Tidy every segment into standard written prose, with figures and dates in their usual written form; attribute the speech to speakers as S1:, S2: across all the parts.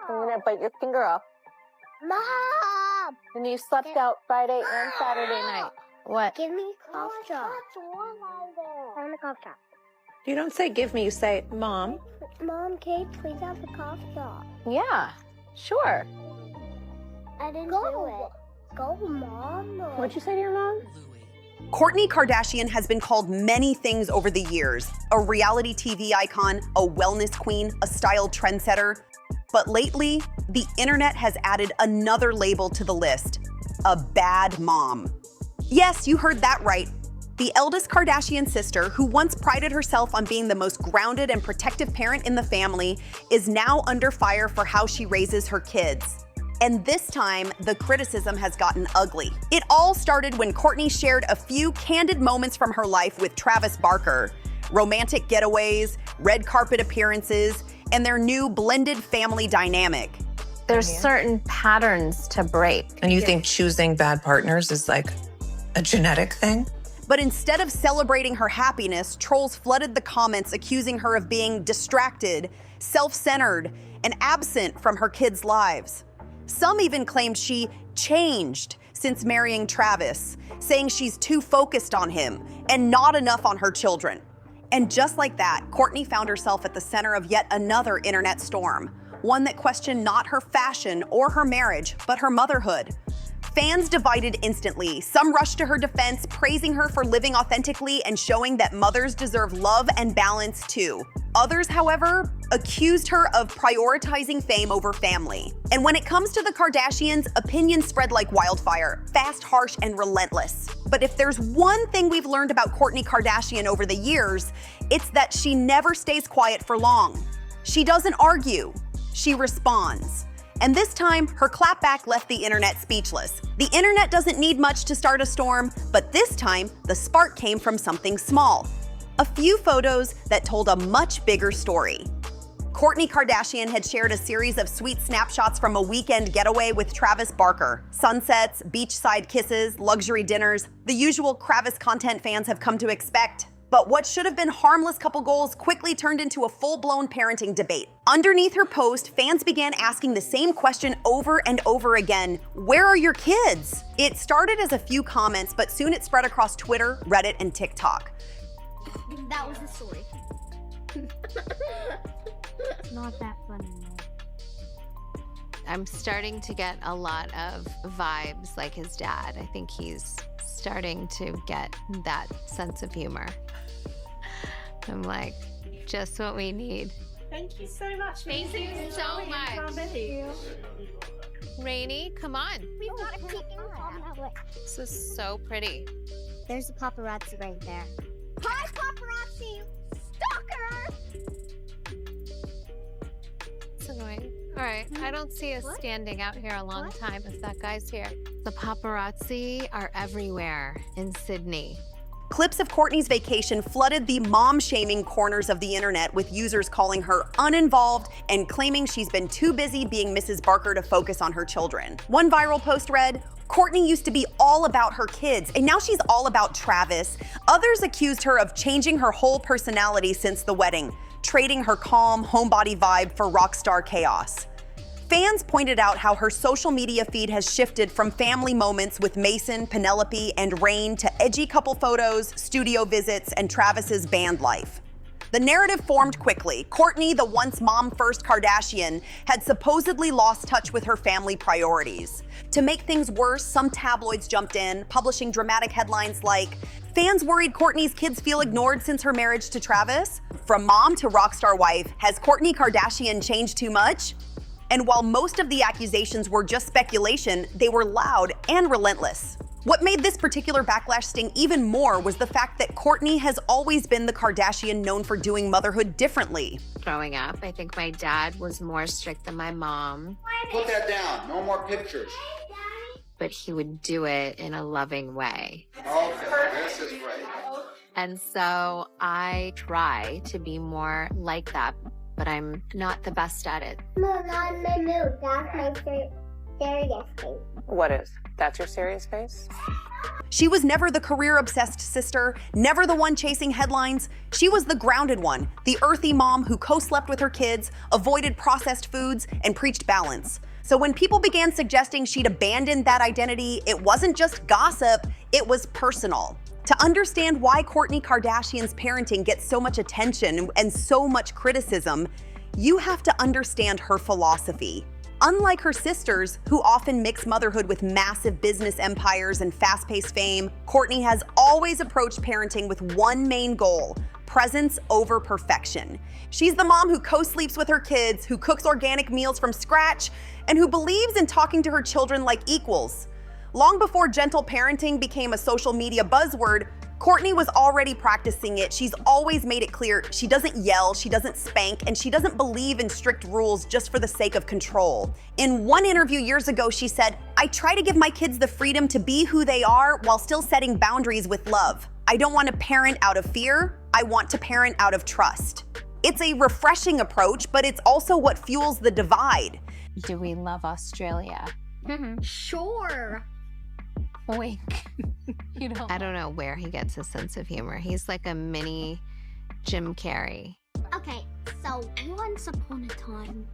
S1: I'm gonna bite your finger off.
S2: Mom!
S1: And you slept out Friday and Saturday night. What?
S2: Give me a cough drop. I want a cough drop.
S1: You don't say give me, you say mom.
S2: Mom, can you please have a cough drop?
S1: Yeah, sure.
S2: I didn't do it. Go, Mom.
S1: What'd you say to your mom?
S3: Kourtney Kardashian has been called many things over the years. A reality TV icon, a wellness queen, a style trendsetter. But lately, the internet has added another label to the list, a bad mom. Yes, you heard that right. The eldest Kardashian sister, who once prided herself on being the most grounded and protective parent in the family, is now under fire for how she raises her kids. And this time, the criticism has gotten ugly. It all started when Kourtney shared a few candid moments from her life with Travis Barker. Romantic getaways, red carpet appearances, and their new blended family dynamic.
S1: There's certain patterns to break.
S4: And you think choosing bad partners is like a genetic thing?
S3: But instead of celebrating her happiness, trolls flooded the comments accusing her of being distracted, self-centered, and absent from her kids' lives. Some even claimed she changed since marrying Travis, saying she's too focused on him and not enough on her children. And just like that, Kourtney found herself at the center of yet another internet storm, one that questioned not her fashion or her marriage, but her motherhood. Fans divided instantly. Some rushed to her defense, praising her for living authentically and showing that mothers deserve love and balance too. Others, however, accused her of prioritizing fame over family. And when it comes to the Kardashians, opinions spread like wildfire, fast, harsh, and relentless. But if there's one thing we've learned about Kourtney Kardashian over the years, it's that she never stays quiet for long. She doesn't argue, she responds. And this time, her clapback left the internet speechless. The internet doesn't need much to start a storm, but this time, the spark came from something small. A few photos that told a much bigger story. Kourtney Kardashian had shared a series of sweet snapshots from a weekend getaway with Travis Barker. Sunsets, beachside kisses, luxury dinners, the usual Kravis content fans have come to expect. But what should have been harmless couple goals quickly turned into a full-blown parenting debate. Underneath her post, fans began asking the same question over and over again: where are your kids? It started as a few comments, but soon it spread across Twitter, Reddit, and TikTok.
S2: That was the story. Not that funny.
S5: I'm starting to get a lot of vibes like his dad. I think he's starting to get that sense of humor. I'm like, just what we need.
S6: Thank you so much.
S5: Thank you so much. Rainy, come on.
S2: We've got a peeking Tom.
S5: This is so pretty.
S2: There's a paparazzi right there. Hi, paparazzi! Stalker!
S5: It's annoying. All right, I don't see us standing out here a long time if that guy's here. The paparazzi are everywhere in Sydney.
S3: Clips of Kourtney's vacation flooded the mom-shaming corners of the internet, with users calling her uninvolved and claiming she's been too busy being Mrs. Barker to focus on her children. One viral post read, "Kourtney used to be all about her kids, and now she's all about Travis." Others accused her of changing her whole personality since the wedding, trading her calm, homebody vibe for rock star chaos. Fans pointed out how her social media feed has shifted from family moments with Mason, Penelope, and Rain to edgy couple photos, studio visits, and Travis's band life. The narrative formed quickly. Kourtney, the once mom-first Kardashian, had supposedly lost touch with her family priorities. To make things worse, some tabloids jumped in, publishing dramatic headlines like, "Fans worried Kourtney's kids feel ignored since her marriage to Travis? From mom to rock star wife, has Kourtney Kardashian changed too much?" And while most of the accusations were just speculation, they were loud and relentless. What made this particular backlash sting even more was the fact that Kourtney has always been the Kardashian known for doing motherhood differently.
S5: Growing up, I think my dad was more strict than my mom.
S7: Put that down. No more pictures.
S5: But he would do it in a loving way.
S7: Okay, this is right.
S5: And so I try to be more like that, but I'm not the best at it.
S2: No, not in my mood. That's my favorite. Serious face.
S4: What is? That's your serious face?
S3: She was never the career-obsessed sister, never the one chasing headlines. She was the grounded one, the earthy mom who co-slept with her kids, avoided processed foods, and preached balance. So when people began suggesting she'd abandoned that identity, it wasn't just gossip, it was personal. To understand why Kourtney Kardashian's parenting gets so much attention and so much criticism, you have to understand her philosophy. Unlike her sisters, who often mix motherhood with massive business empires and fast-paced fame, Kourtney has always approached parenting with one main goal: presence over perfection. She's the mom who co-sleeps with her kids, who cooks organic meals from scratch, and who believes in talking to her children like equals. Long before gentle parenting became a social media buzzword, Kourtney was already practicing it. She's always made it clear she doesn't yell, she doesn't spank, and she doesn't believe in strict rules just for the sake of control. In one interview years ago, she said, "I try to give my kids the freedom to be who they are while still setting boundaries with love. I don't want to parent out of fear, I want to parent out of trust." It's a refreshing approach, but it's also what fuels the divide.
S5: Do we love Australia?
S2: Sure.
S5: Wink. You don't. I don't know where he gets his sense of humor. He's like a mini Jim Carrey.
S2: Okay, so once upon a time.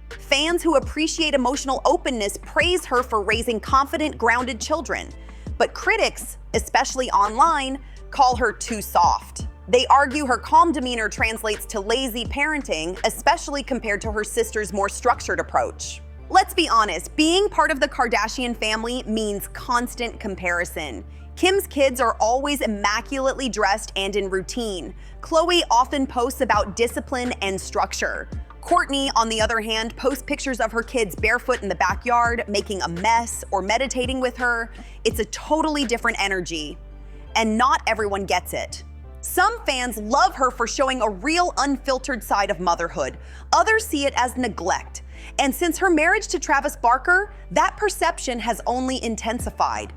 S3: Fans who appreciate emotional openness praise her for raising confident, grounded children. But critics, especially online, call her too soft. They argue her calm demeanor translates to lazy parenting, especially compared to her sister's more structured approach. Let's be honest, being part of the Kardashian family means constant comparison. Kim's kids are always immaculately dressed and in routine. Khloe often posts about discipline and structure. Kourtney, on the other hand, posts pictures of her kids barefoot in the backyard, making a mess, or meditating with her. It's a totally different energy. And not everyone gets it. Some fans love her for showing a real unfiltered side of motherhood. Others see it as neglect. And since her marriage to Travis Barker, that perception has only intensified.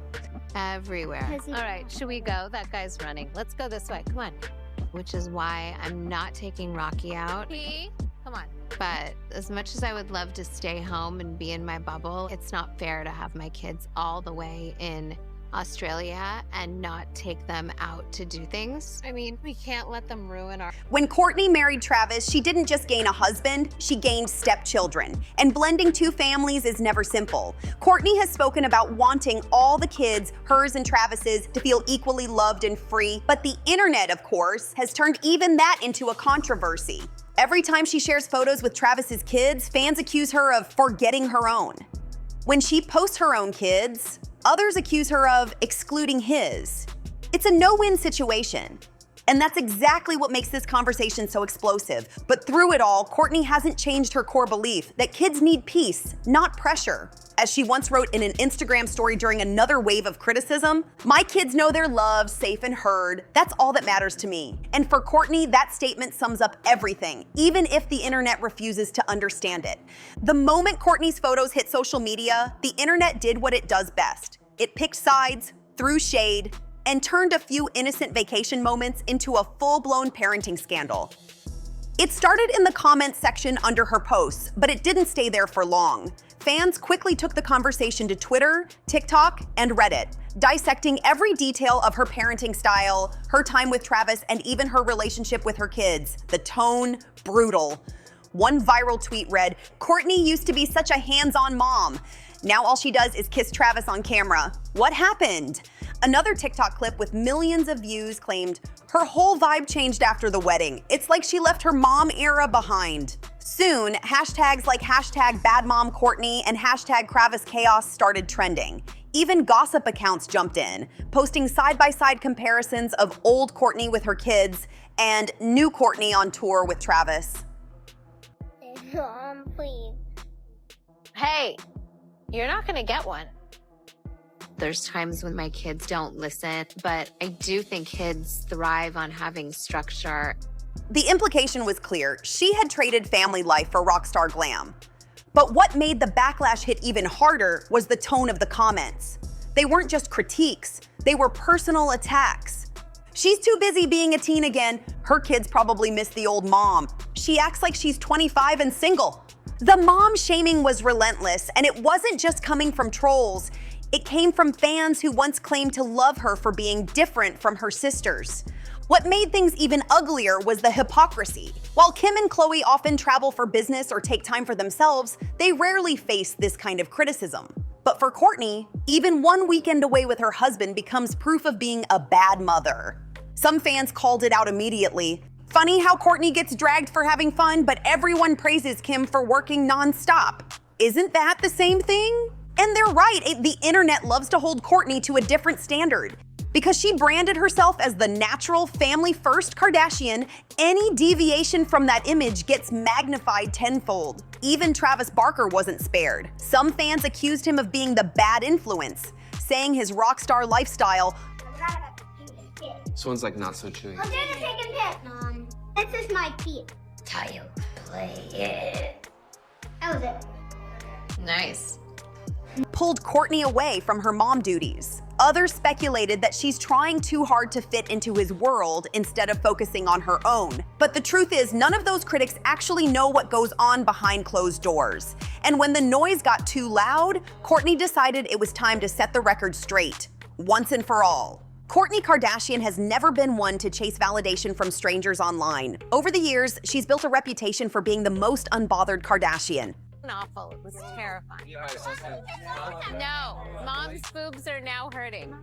S5: Everywhere. All right, should we go? That guy's running. Let's go this way. Come on. Which is why I'm not taking Rocky out. Come on. But as much as I would love to stay home and be in my bubble, it's not fair to have my kids all the way in Australia and not take them out to do things. I mean, we can't let them ruin our...
S3: When Kourtney married Travis, she didn't just gain a husband, she gained stepchildren. And blending two families is never simple. Kourtney has spoken about wanting all the kids, hers and Travis's, to feel equally loved and free. But the internet, of course, has turned even that into a controversy. Every time she shares photos with Travis's kids, fans accuse her of forgetting her own. When she posts her own kids, others accuse her of excluding his. It's a no-win situation. And that's exactly what makes this conversation so explosive. But through it all, Kourtney hasn't changed her core belief that kids need peace, not pressure. As she once wrote in an Instagram story during another wave of criticism, "My kids know they're loved, safe, and heard. That's all that matters to me." And for Kourtney, that statement sums up everything, even if the internet refuses to understand it. The moment Kourtney's photos hit social media, the internet did what it does best. It picked sides, threw shade, and turned a few innocent vacation moments into a full-blown parenting scandal. It started in the comments section under her posts, but it didn't stay there for long. Fans quickly took the conversation to Twitter, TikTok, and Reddit, dissecting every detail of her parenting style, her time with Travis, and even her relationship with her kids. The tone, brutal. One viral tweet read, "Kourtney used to be such a hands-on mom. Now all she does is kiss Travis on camera. What happened?" Another TikTok clip with millions of views claimed, "Her whole vibe changed after the wedding. It's like she left her mom era behind." Soon, hashtags like #BadMomKourtney and #KravisChaos started trending. Even gossip accounts jumped in, posting side-by-side comparisons of old Kourtney with her kids and new Kourtney on tour with Travis.
S2: Please.
S1: Hey, you're not gonna get one.
S5: There's times when my kids don't listen, but I do think kids thrive on having structure.
S3: The implication was clear. She had traded family life for rockstar glam. But what made the backlash hit even harder was the tone of the comments. They weren't just critiques, they were personal attacks. "She's too busy being a teen again. Her kids probably miss the old mom. she acts like she's 25 and single. The mom shaming was relentless, and it wasn't just coming from trolls. It came from fans who once claimed to love her for being different from her sisters. What made things even uglier was the hypocrisy. While Kim and Khloe often travel for business or take time for themselves, they rarely face this kind of criticism. But for Kourtney, even one weekend away with her husband becomes proof of being a bad mother. Some fans called it out immediately. Funny how Kourtney gets dragged for having fun, but everyone praises Kim for working nonstop. Isn't that the same thing? And they're right, the internet loves to hold Kourtney to a different standard. Because she branded herself as the natural, family-first Kardashian, any deviation from that image gets magnified tenfold. Even Travis Barker wasn't spared. Some fans accused him of being the bad influence, saying his rock star lifestyle.
S6: This one's like not so chewy.
S2: I'll do the chicken pit, Mom. This is my teeth.
S1: How you play it.
S2: That was it.
S1: Nice.
S3: Pulled Kourtney away from her mom duties. Others speculated that she's trying too hard to fit into his world instead of focusing on her own. But the truth is, none of those critics actually know what goes on behind closed doors. And when the noise got too loud, Kourtney decided it was time to set the record straight, once and for all. Kourtney Kardashian has never been one to chase validation from strangers online. Over the years, she's built a reputation for being the most unbothered Kardashian.
S5: Awful. It was terrifying. No, mom's boobs are now hurting.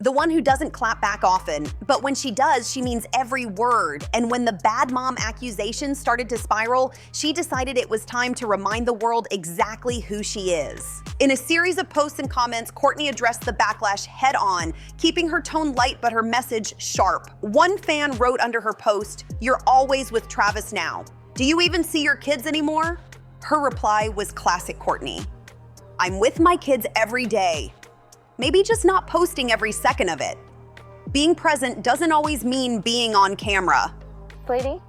S3: The one who doesn't clap back often, but when she does, she means every word. And when the bad mom accusations started to spiral, she decided it was time to remind the world exactly who she is. In a series of posts and comments, Kourtney addressed the backlash head on, keeping her tone light but her message sharp. One fan wrote under her post, "You're always with Travis now. Do you even see your kids anymore?" Her reply was classic Kourtney. "I'm with my kids every day. Maybe just not posting every second of it. Being present doesn't always mean being on camera."
S1: Sweetie?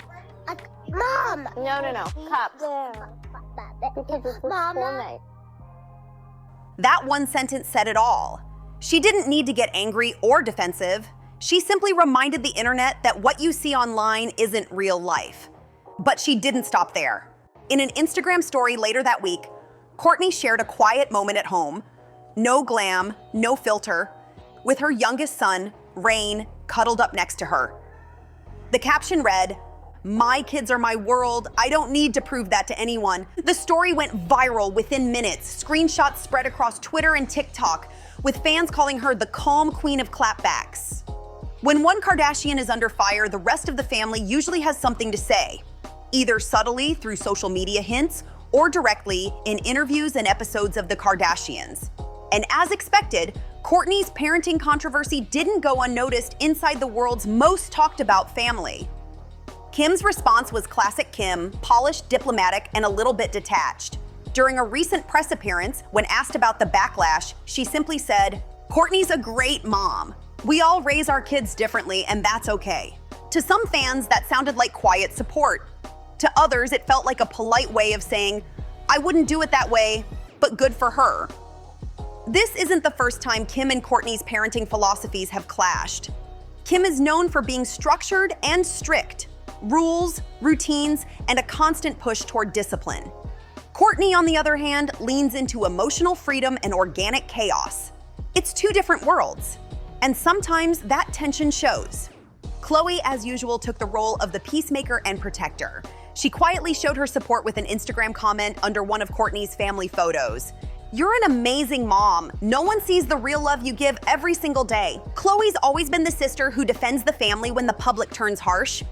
S2: Mom!
S1: No. Cups. Because it's a school night.
S3: That one sentence said it all. She didn't need to get angry or defensive. She simply reminded the internet that what you see online isn't real life. But she didn't stop there. In an Instagram story later that week, Kourtney shared a quiet moment at home. No glam, no filter, with her youngest son, Rain, cuddled up next to her. The caption read, "My kids are my world. I don't need to prove that to anyone." The story went viral within minutes. Screenshots spread across Twitter and TikTok, with fans calling her the calm queen of clapbacks. When one Kardashian is under fire, the rest of the family usually has something to say, either subtly through social media hints or directly in interviews and episodes of The Kardashians. And as expected, Kourtney's parenting controversy didn't go unnoticed inside the world's most talked about family. Kim's response was classic Kim, polished, diplomatic, and a little bit detached. During a recent press appearance, when asked about the backlash, she simply said, "Kourtney's a great mom. We all raise our kids differently, and that's okay." To some fans, that sounded like quiet support. To others, it felt like a polite way of saying, "I wouldn't do it that way, but good for her." This isn't the first time Kim and Kourtney's parenting philosophies have clashed. Kim is known for being structured and strict, rules, routines, and a constant push toward discipline. Kourtney, on the other hand, leans into emotional freedom and organic chaos. It's two different worlds, and sometimes that tension shows. Khloe, as usual, took the role of the peacemaker and protector. She quietly showed her support with an Instagram comment under one of Kourtney's family photos. "You're an amazing mom. No one sees the real love you give every single day." Khloe's always been the sister who defends the family when the public turns harsh.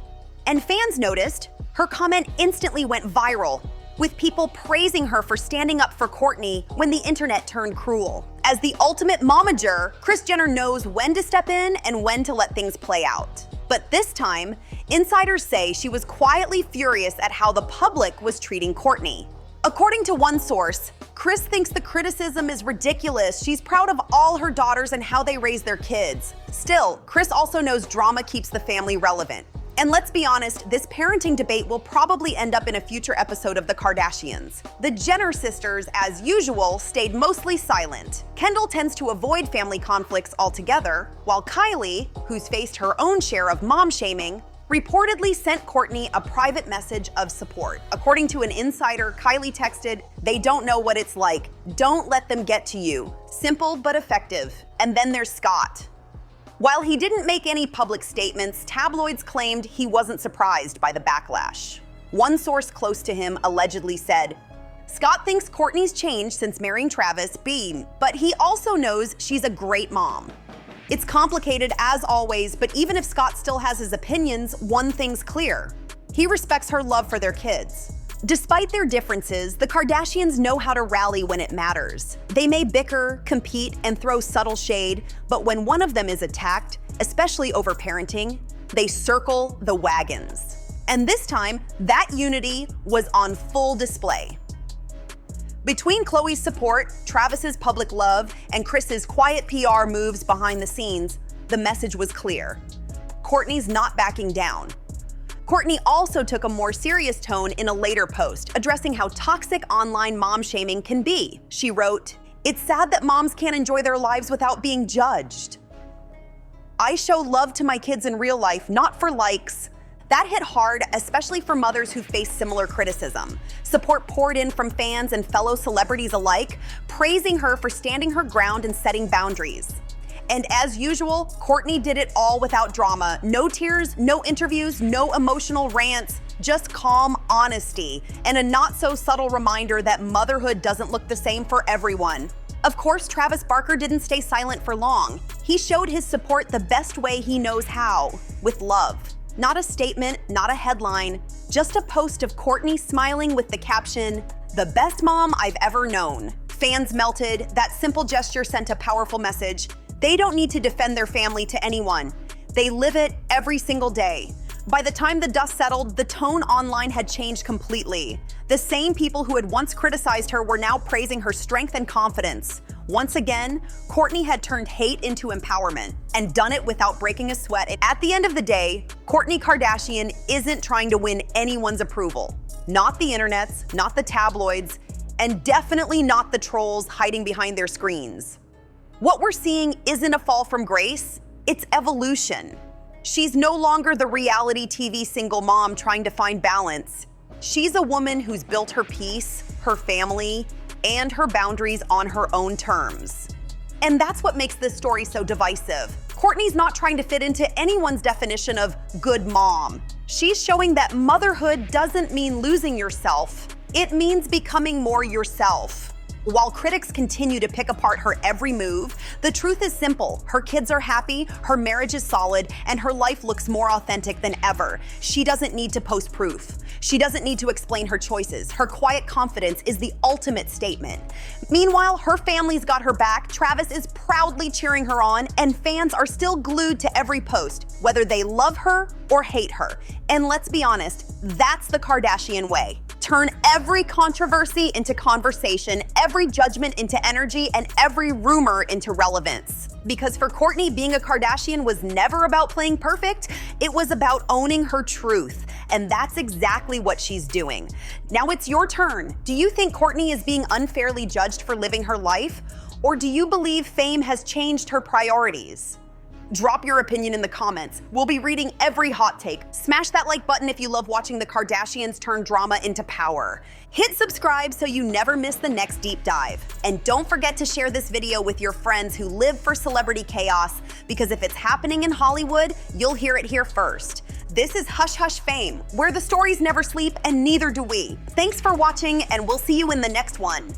S3: And fans noticed. Her comment instantly went viral, with people praising her for standing up for Kourtney when the internet turned cruel. As the ultimate momager, Kris Jenner knows when to step in and when to let things play out. But this time, insiders say she was quietly furious at how the public was treating Kourtney. According to one source, Kris thinks the criticism is ridiculous. She's proud of all her daughters and how they raise their kids. Still, Kris also knows drama keeps the family relevant. And let's be honest, this parenting debate will probably end up in a future episode of The Kardashians. The Jenner sisters, as usual, stayed mostly silent. Kendall tends to avoid family conflicts altogether, while Kylie, who's faced her own share of mom shaming, reportedly sent Kourtney a private message of support. According to an insider, Kylie texted, "They don't know what it's like. Don't let them get to you. Simple but effective." And then there's Scott. While he didn't make any public statements, tabloids claimed he wasn't surprised by the backlash. One source close to him allegedly said, "Scott thinks Kourtney's changed since marrying Travis, but he also knows she's a great mom." It's complicated as always, but even if Scott still has his opinions, one thing's clear. He respects her love for their kids. Despite their differences, the Kardashians know how to rally when it matters. They may bicker, compete, and throw subtle shade, but when one of them is attacked, especially over parenting, they circle the wagons. And this time, that unity was on full display. Between Khloe's support, Travis's public love, and Kris's quiet PR moves behind the scenes, the message was clear. Kourtney's not backing down. Kourtney also took a more serious tone in a later post, addressing how toxic online mom shaming can be. She wrote, "It's sad that moms can't enjoy their lives without being judged. I show love to my kids in real life, not for likes." That hit hard, especially for mothers who face similar criticism. Support poured in from fans and fellow celebrities alike, praising her for standing her ground and setting boundaries. And as usual, Kourtney did it all without drama. No tears, no interviews, no emotional rants, just calm honesty and a not-so-subtle reminder that motherhood doesn't look the same for everyone. Of course, Travis Barker didn't stay silent for long. He showed his support the best way he knows how, with love. Not a statement, not a headline, just a post of Kourtney smiling with the caption, "The best mom I've ever known." Fans melted. That simple gesture sent a powerful message. They don't need to defend their family to anyone. They live it every single day. By the time the dust settled, the tone online had changed completely. The same people who had once criticized her were now praising her strength and confidence. Once again, Kourtney had turned hate into empowerment and done it without breaking a sweat. At the end of the day, Kourtney Kardashian isn't trying to win anyone's approval. Not the internet's, not the tabloids, and definitely not the trolls hiding behind their screens. What we're seeing isn't a fall from grace, it's evolution. She's no longer the reality TV single mom trying to find balance. She's a woman who's built her peace, her family, and her boundaries on her own terms. And that's what makes this story so divisive. Kourtney's not trying to fit into anyone's definition of good mom. She's showing that motherhood doesn't mean losing yourself. It means becoming more yourself. While critics continue to pick apart her every move, the truth is simple. Her kids are happy, her marriage is solid, and her life looks more authentic than ever. She doesn't need to post proof. She doesn't need to explain her choices. Her quiet confidence is the ultimate statement. Meanwhile, her family's got her back, Travis is proudly cheering her on, and fans are still glued to every post, whether they love her or hate her. And let's be honest, that's the Kardashian way. Turn every controversy into conversation, every judgment into energy, and every rumor into relevance. Because for Kourtney, being a Kardashian was never about playing perfect, it was about owning her truth. And that's exactly what she's doing. Now it's your turn. Do you think Kourtney is being unfairly judged for living her life? Or do you believe fame has changed her priorities? Drop your opinion in the comments. We'll be reading every hot take. Smash that like button if you love watching the Kardashians turn drama into power. Hit subscribe so you never miss the next deep dive. And don't forget to share this video with your friends who live for celebrity chaos, because if it's happening in Hollywood, you'll hear it here first. This is Hush Hush Fame, where the stories never sleep and neither do we. Thanks for watching, and we'll see you in the next one.